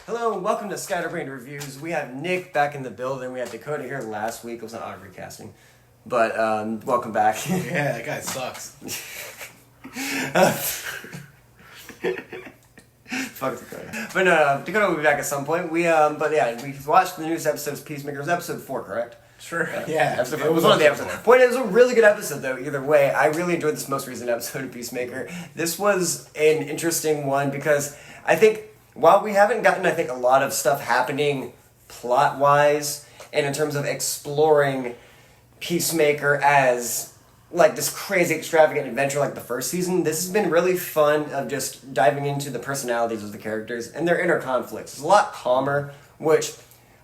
Hello and welcome to Scatterbrain Reviews. We have Nick back in the building. We had Dakota here last week. It was an odd recasting. But welcome back. Yeah, that guy sucks. Fuck Dakota. But Dakota will be back at some point. We watched the newest episode of Peacemaker. It was episode 4, correct? Sure. Yeah. It was one of the episodes. Point, it was a really good episode though, either way. I really enjoyed this most recent episode of Peacemaker. This was an interesting one because I think while we haven't gotten, a lot of stuff happening plot-wise and in terms of exploring Peacemaker as like this crazy extravagant adventure like the first season, this has been really fun of just diving into the personalities of the characters and their inner conflicts. It's a lot calmer, which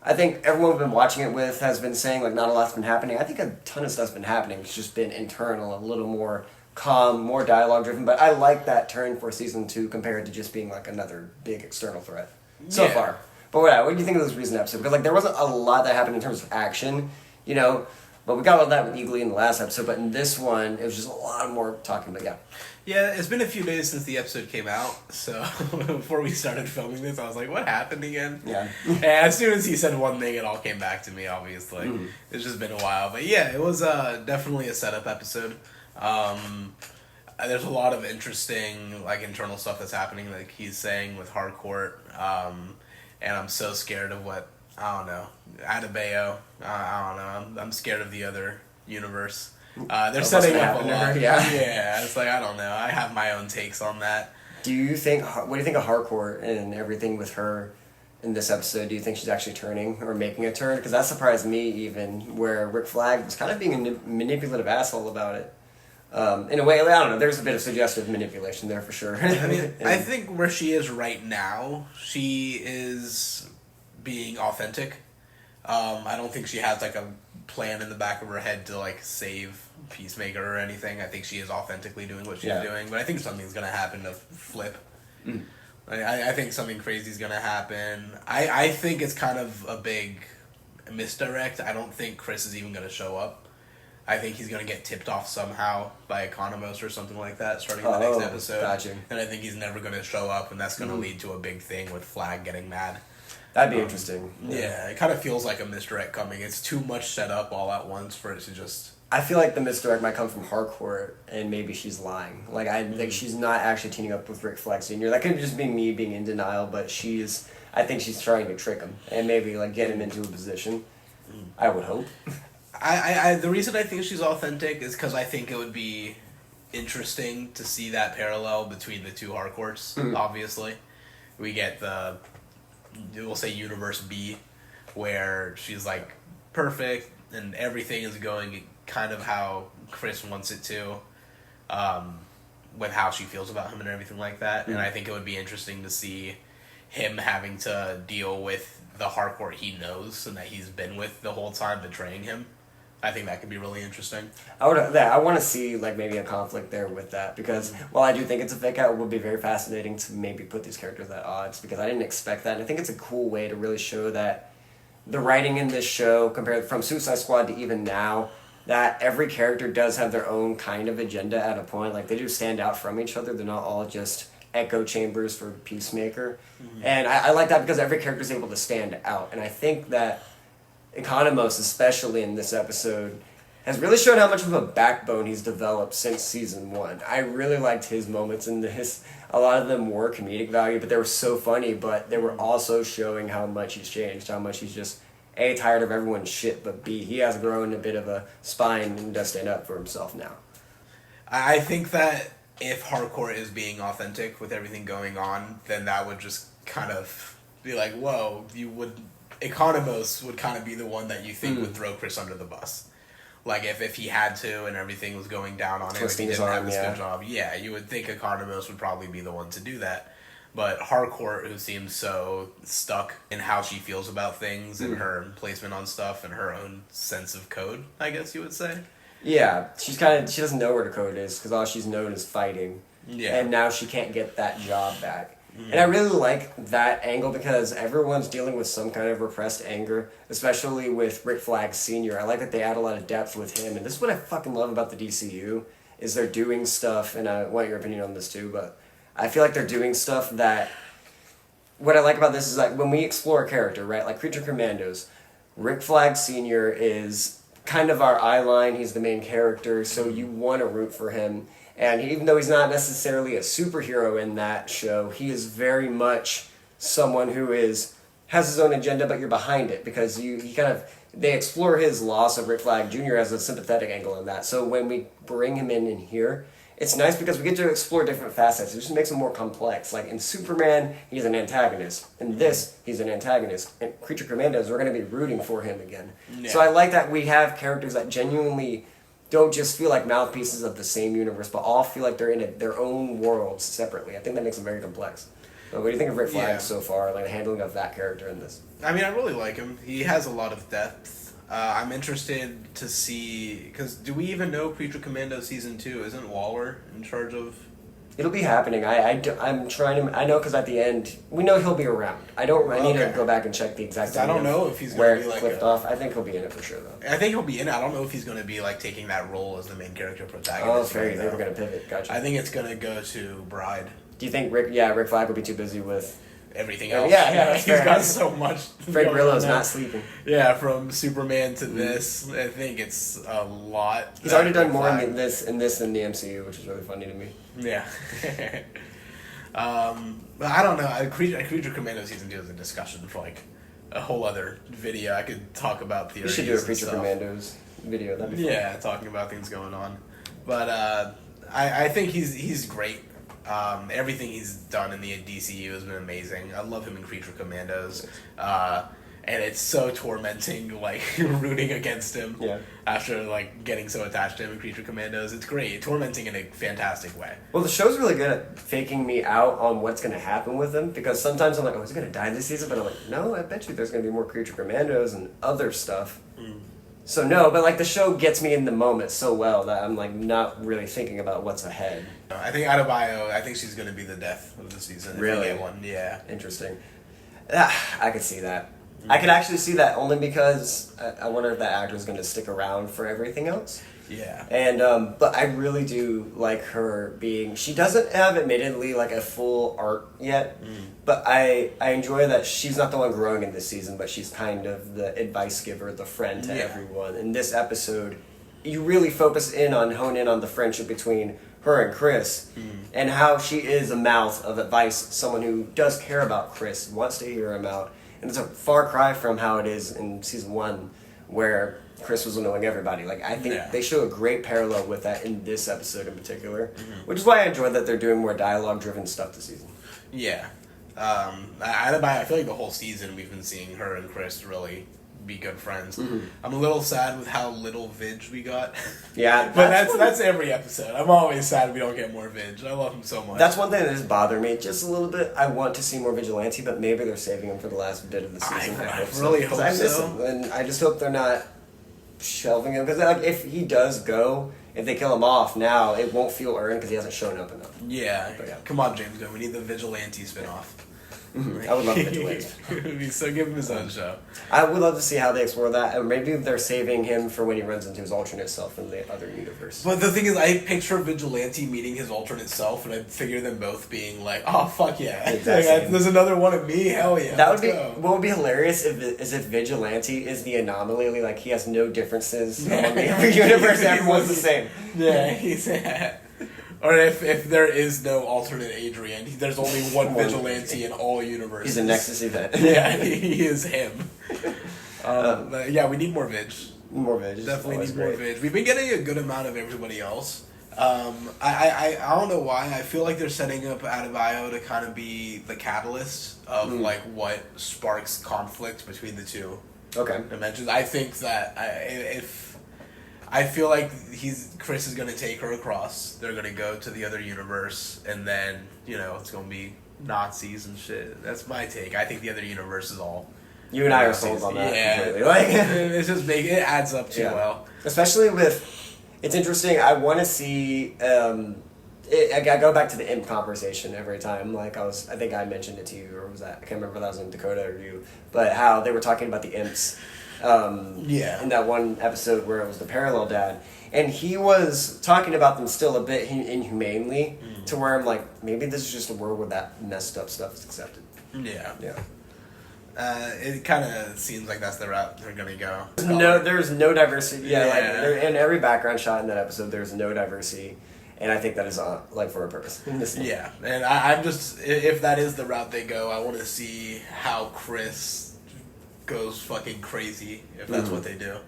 I think everyone we've been watching it with has been saying like not a lot's been happening. I think a ton of stuff's been happening. It's just been internal, a little more calm, more dialogue driven, but I like that turn for season 2 compared to just being like another big external threat so far. But what do you think of this recent episode? Because like there wasn't a lot that happened in terms of action, but we got all that with Eagly in the last episode, but in this one it was just a lot more talking, but yeah. Yeah, it's been a few days since the episode came out, so before we started filming this, I was like, what happened again? Yeah. And as soon as he said one thing, it all came back to me, obviously. Mm-hmm. It's just been a while. But yeah, it was definitely a setup episode. There's a lot of interesting, like, internal stuff that's happening, like he's saying with Harcourt, and I'm so scared of what, I don't know, Adebayo, I don't know, I'm scared of the other universe. They're setting up a lot. Yeah, it's like, I don't know, I have my own takes on that. What do you think of Harcourt and everything with her in this episode? Do you think she's actually turning or making a turn? Because that surprised me even, where Rick Flag was kind of being a manipulative asshole about it. In a way, I don't know, there's a bit of suggestive manipulation there for sure. I mean, I think where she is right now, she is being authentic. I don't think she has like a plan in the back of her head to like save Peacemaker or anything. I think she is authentically doing what she's doing, but I think something's going to happen to flip. I think something crazy is going to happen. I think it's kind of a big misdirect. I don't think Chris is even going to show up. I think he's going to get tipped off somehow by Economos or something like that starting the next episode. Gotcha. And I think he's never going to show up, and that's going to lead to a big thing with Flag getting mad. That'd be interesting. Yeah, it kind of feels like a misdirect coming. It's too much set up all at once for it to just... I feel like the misdirect might come from Harcourt, and maybe she's lying. Like, I think she's not actually teaming up with Rick Flag Sr. That could just be me being in denial, but I think she's trying to trick him and maybe, like, get him into a position. I would hope. The reason I think she's authentic is because I think it would be interesting to see that parallel between the two Harcourts, obviously. We get we'll say Universe B, where she's like perfect and everything is going kind of how Chris wants it to, with how she feels about him and everything like that. And I think it would be interesting to see him having to deal with the Harcourt he knows and that he's been with the whole time betraying him. I think that could be really interesting. I want to see like maybe a conflict there with that, because while I do think it's a fake out, it would be very fascinating to maybe put these characters at odds, because I didn't expect that. And I think it's a cool way to really show that the writing in this show, compared from Suicide Squad to even now, that every character does have their own kind of agenda at a point. Like, they do stand out from each other. They're not all just echo chambers for Peacemaker. And I like that because every character is able to stand out. And I think that Economos, especially in this episode, has really shown how much of a backbone he's developed since season 1. I really liked his moments in this. A lot of them were comedic value, but they were so funny, but they were also showing how much he's changed, how much he's just, A, tired of everyone's shit, but B, he has grown a bit of a spine and does stand up for himself now. I think that if Harcourt is being authentic with everything going on, then that would just kind of be like, whoa, Economos would kind of be the one that you think would throw Chris under the bus. Like, if he had to and everything was going down on him, if he didn't have this good job, you would think Economos would probably be the one to do that. But Harcourt, who seems so stuck in how she feels about things and her placement on stuff and her own sense of code, I guess you would say. Yeah, she doesn't know where the code is, because all she's known is fighting. Yeah. And now she can't get that job back. And I really like that angle, because everyone's dealing with some kind of repressed anger, especially with Rick Flag Sr. I like that they add a lot of depth with him, and this is what I fucking love about the DCU, is they're doing stuff, and I want your opinion on this too, but I feel like they're doing stuff that what I like about this is like when we explore a character, right? Like Creature Commandos, Rick Flag Sr. is kind of our eye line. He's the main character, so you want to root for him. And even though he's not necessarily a superhero in that show, he is very much someone who has his own agenda, but you're behind it because they explore his loss of Rick Flag Jr. as a sympathetic angle in that. So when we bring him in here, it's nice because we get to explore different facets. It just makes him more complex. Like in Superman, he's an antagonist. In this, he's an antagonist. In Creature Commandos, we're going to be rooting for him again. Yeah. So I like that we have characters that genuinely don't just feel like mouthpieces of the same universe, but all feel like they're in their own worlds separately. I think that makes them very complex. So what do you think of Rick Flag so far, like the handling of that character in this? I mean, I really like him. He has a lot of depth. I'm interested to see, because do we even know Creature Commando Season 2? Isn't Waller in charge of... It'll be happening. I'm trying to... I know because at the end, we know he'll be around. I need to go back and check the exact... I don't know if he's going to be like... clipped off. I think he'll be in it for sure, though. I think he'll be in it. I don't know if he's going to be like taking that role as the main character protagonist. Oh, fair. You think we're going to pivot. Gotcha. I think it's going to go to Bride. Do you think Rick Flag will be too busy with... everything else? Yeah, he's got so much. Fred Grillo's not sleeping. Yeah, from Superman to this, I think it's a lot. He's already done more in this than the MCU, which is really funny to me. Yeah. But I don't know. Creature Commando Season 2 is a discussion for like a whole other video. I could talk about theories. We should do a Creature Commandos video. That'd be fun. Yeah, talking about things going on. But I think he's great. Everything he's done in the DCU has been amazing. I love him in Creature Commandos. And it's so tormenting, like, rooting against him after, like, getting so attached to him in Creature Commandos. It's great. Tormenting in a fantastic way. Well, the show's really good at faking me out on what's going to happen with him, because sometimes I'm like, oh, is he going to die this season? But I'm like, no, I bet you there's going to be more Creature Commandos and other stuff. So no, but, like, the show gets me in the moment so well that I'm, like, not really thinking about what's ahead. I think Adebayo, I think she's going to be the death of the season. Really? If we get one, yeah. Interesting. I could see that. I could actually see that only because I wonder if that actor is going to stick around for everything else. Yeah. And but I really do like her being... She doesn't have, admittedly, like a full arc yet, but I enjoy that she's not the one growing in this season, but she's kind of the advice giver, the friend to everyone. In this episode, you really hone in on the friendship between her and Chris, and how she is a mouth of advice, someone who does care about Chris, wants to hear him out. And it's a far cry from how it is in season 1, where Chris was annoying everybody. Like, I think they show a great parallel with that in this episode in particular, which is why I enjoy that they're doing more dialogue-driven stuff this season. Yeah. I feel like the whole season we've been seeing her and Chris really be good friends. I'm a little sad with how little Vidge we got. Yeah. But that's every episode. I'm always sad we don't get more Vidge. I love him so much. That's one thing that just bothered me just a little bit. I want to see more Vigilante, but maybe they're saving him for the last bit of the season. I really hope so. I miss him, and I just hope they're not shelving him. Because like, if he does go, if they kill him off now, it won't feel earned because he hasn't shown up enough. Yeah. Come on, James Gunn. We need the Vigilante spinoff. I would love Vigilante. So give him his own show. I would love to see how they explore that. Or maybe they're saving him for when he runs into his alternate self in the other universe. But the thing is, I picture Vigilante meeting his alternate self, and I figure them both being like, "Oh fuck yeah, exactly. There's another one of me, hell yeah." That would be what would be hilarious if Vigilante is the anomaly, like he has no differences among every universe, everyone's the same. Yeah, he's. Or if there is no alternate Adrian, there's only one Vigilante in all universes. He's a Nexus event. Yeah, he is him. Yeah, we need more Vig. More Vig. Definitely need more Vig. We've been getting a good amount of everybody else. I don't know why. I feel like they're setting up Adebayo to kind of be the catalyst of like what sparks conflict between the two dimensions. I think that I feel like Chris is going to take her across. They're going to go to the other universe, and then, it's going to be Nazis and shit. That's my take. I think the other universe is all... You and I are sold on that. Yeah. Like, it's just it adds up too well. Especially with... It's interesting. I want to see... I go back to the imp conversation every time. Like, I think I mentioned it to you, or was that... I can't remember if that was in Dakota or you. But how they were talking about the imps... in that one episode where it was the parallel dad, and he was talking about them still a bit inhumanely, to where I'm like, maybe this is just a world where that messed up stuff is accepted. Yeah. Yeah. It kind of seems like that's the route they're gonna go. There's no diversity. Yeah, like Yeah. in every background shot in that episode, there's no diversity, and I think that is like for a purpose. Yeah, and I'm just, if that is the route they go, I want to see how Chris goes fucking crazy if that's what they do.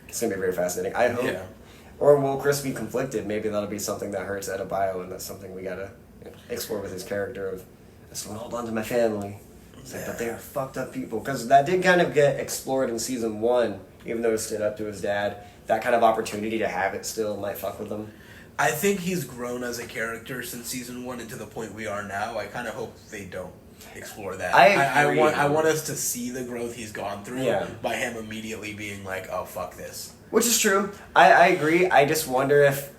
It's gonna be very fascinating. I hope. Yeah. Or will Chris be conflicted? Maybe that'll be something that hurts Adebayo, and that's something we gotta explore with his character of, I just want to hold on to my family. It's like, but they are fucked up people. Because that did kind of get explored in season 1, even though he stood up to his dad. That kind of opportunity to have it still might fuck with him. I think he's grown as a character since season 1 and to the point we are now. I kind of hope they don't explore that. I agree. I want us to see the growth he's gone through by him immediately being like, oh, fuck this. Which is true. I agree. I just wonder if...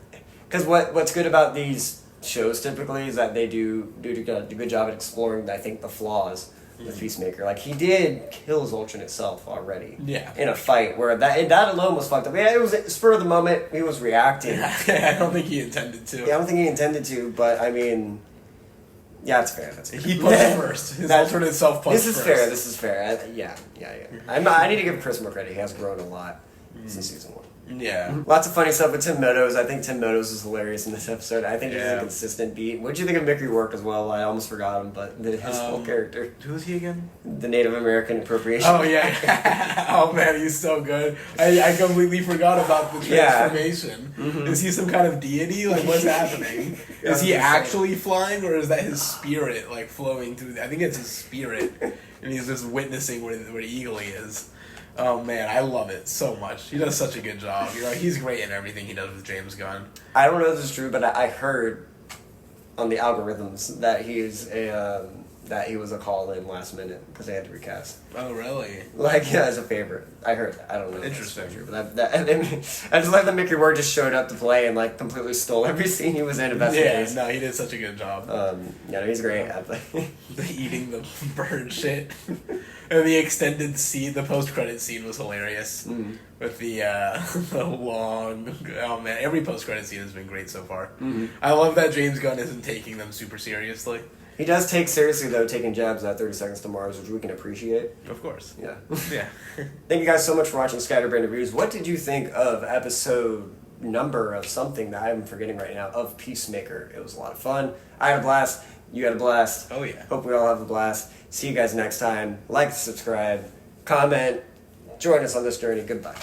Because what's good about these shows typically is that they do a good job at exploring, I think, the flaws with Peacemaker. Like, he did kill his alternate self already. Yeah. In a fight where that alone was fucked up. Yeah, it was spur of the moment. He was reacting. I don't think he intended to. Yeah, I don't think he intended to, but I mean... Yeah, it's fair. That's fair. He punched first. His alternate self punched first. This is fair. Yeah. I need to give Chris more credit. He has grown a lot since season 1. Yeah. Lots of funny stuff with Tim Meadows. I think Tim Meadows is hilarious in this episode. I think he's a consistent beat. What did you think of Mickey Rourke as well? I almost forgot him, but his whole character. Who is he again? The Native American appropriation. Oh, yeah. Oh, man, he's so good. I completely forgot about the transformation. Yeah. Mm-hmm. Is he some kind of deity? Like, what's happening? Is he actually flying, or is that his spirit, like, flowing through? I think it's his spirit, and he's just witnessing where Eagle is. Oh man, I love it so much. He does such a good job. He's great in everything he does with James Gunn. I don't know if this is true, but I heard on the algorithms that he was a call-in last minute because they had to recast. Oh really? Like, yeah, as a favorite. I heard. I don't know. Interesting. If that's true, but I just like that Mickey Rourke just showed up to play and like completely stole every scene he was in. No, he did such a good job. He's great. The eating the bird shit. And the extended scene, the post-credit scene was hilarious. With the long... Oh, man. Every post-credit scene has been great so far. I love that James Gunn isn't taking them super seriously. He does take seriously, though, taking jabs at 30 Seconds to Mars, which we can appreciate. Of course. Yeah. Yeah. Thank you guys so much for watching Scatterbrain Reviews. What did you think of episode number of something that I'm forgetting right now, of Peacemaker? It was a lot of fun. I had a blast. You had a blast. Oh, yeah. Hope we all have a blast. See you guys next time. Like, subscribe, comment, join us on this journey. Goodbye.